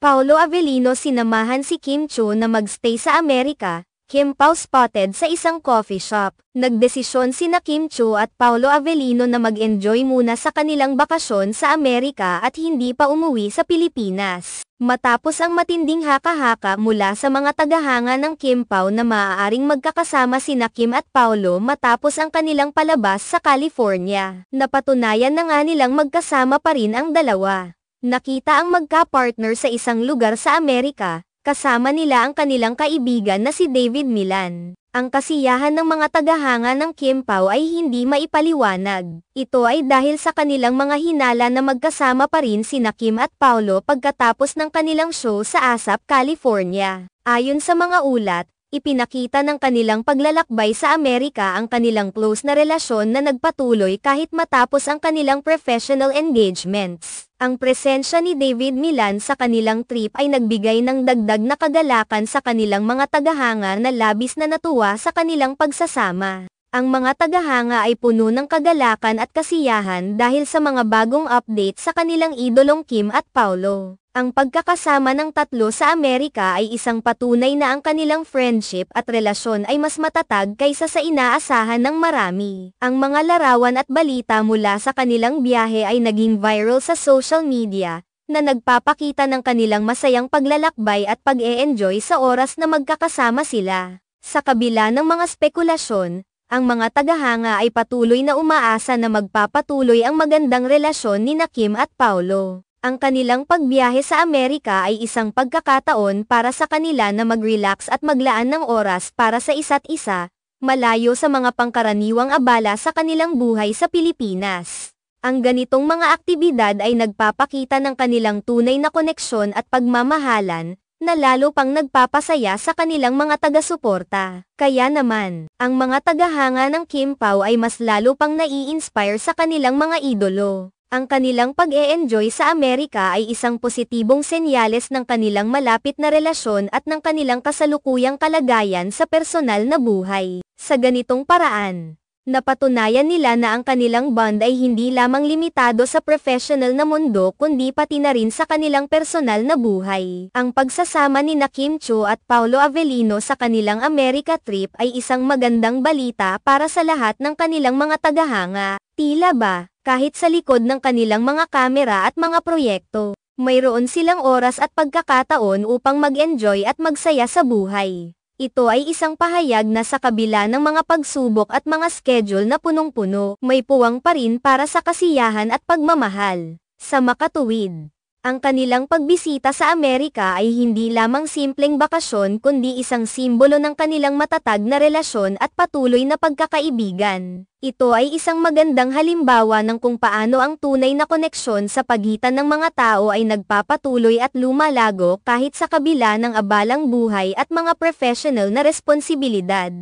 Paolo Avellino sinamahan si Kim Chiu na magstay sa Amerika. Kim Pao spotted sa isang coffee shop. Nagdesisyon sina Kim Chiu at Paolo Avellino na mag-enjoy muna sa kanilang bakasyon sa Amerika at hindi pa umuwi sa Pilipinas. Matapos ang matinding haka-haka mula sa mga tagahanga ng Kim Pao na maaaring magkakasama sina Kim at Paolo matapos ang kanilang palabas sa California. Napatunayan na nga nilang magkasama pa rin ang dalawa. Nakita ang magka-partner sa isang lugar sa Amerika. Kasama nila ang kanilang kaibigan na si David Milan. Ang kasiyahan ng mga tagahanga ng Kim Pao ay hindi maipaliwanag. Ito ay dahil sa kanilang mga hinala na magkasama pa rin sina Kim at Paolo pagkatapos ng kanilang show sa ASAP, California. Ayon sa mga ulat, ipinakita ng kanilang paglalakbay sa Amerika ang kanilang close na relasyon na nagpatuloy kahit matapos ang kanilang professional engagements. Ang presensya ni David Milan sa kanilang trip ay nagbigay ng dagdag na kagalakan sa kanilang mga tagahanga na labis na natuwa sa kanilang pagsasama. Ang mga tagahanga ay puno ng kagalakan at kasiyahan dahil sa mga bagong update sa kanilang idolong Kim at Paolo. Ang pagkakasama ng tatlo sa Amerika ay isang patunay na ang kanilang friendship at relasyon ay mas matatag kaysa sa inaasahan ng marami. Ang mga larawan at balita mula sa kanilang biyahe ay naging viral sa social media, na nagpapakita ng kanilang masayang paglalakbay at pag-e-enjoy sa oras na magkakasama sila. Sa kabila ng mga spekulasyon, ang mga tagahanga ay patuloy na umaasa na magpapatuloy ang magandang relasyon ni Kim at Paolo. Ang kanilang pagbiyahe sa Amerika ay isang pagkakataon para sa kanila na mag-relax at maglaan ng oras para sa isa't isa, malayo sa mga pangkaraniwang abala sa kanilang buhay sa Pilipinas. Ang ganitong mga aktibidad ay nagpapakita ng kanilang tunay na koneksyon at pagmamahalan, na lalo pang nagpapasaya sa kanilang mga taga-suporta. Kaya naman, ang mga tagahanga ng Kim Pao ay mas lalo pang nai-inspire sa kanilang mga idolo. Ang kanilang pag-e-enjoy sa Amerika ay isang positibong senyales ng kanilang malapit na relasyon at ng kanilang kasalukuyang kalagayan sa personal na buhay. Sa ganitong paraan, napatunayan nila na ang kanilang bond ay hindi lamang limitado sa professional na mundo kundi pati na rin sa kanilang personal na buhay. Ang pagsasama ni Kim Chiu at Paolo Avellino sa kanilang America trip ay isang magandang balita para sa lahat ng kanilang mga tagahanga. Tila ba, kahit sa likod ng kanilang mga kamera at mga proyekto, mayroon silang oras at pagkakataon upang mag-enjoy at magsaya sa buhay. Ito ay isang pahayag na sa kabila ng mga pagsubok at mga schedule na punong-puno, may puwang pa rin para sa kasiyahan at pagmamahal. Sa makatuwid, ang kanilang pagbisita sa Amerika ay hindi lamang simpleng bakasyon kundi isang simbolo ng kanilang matatag na relasyon at patuloy na pagkakaibigan. Ito ay isang magandang halimbawa ng kung paano ang tunay na koneksyon sa pagitan ng mga tao ay nagpapatuloy at lumalago kahit sa kabila ng abalang buhay at mga professional na responsibilidad.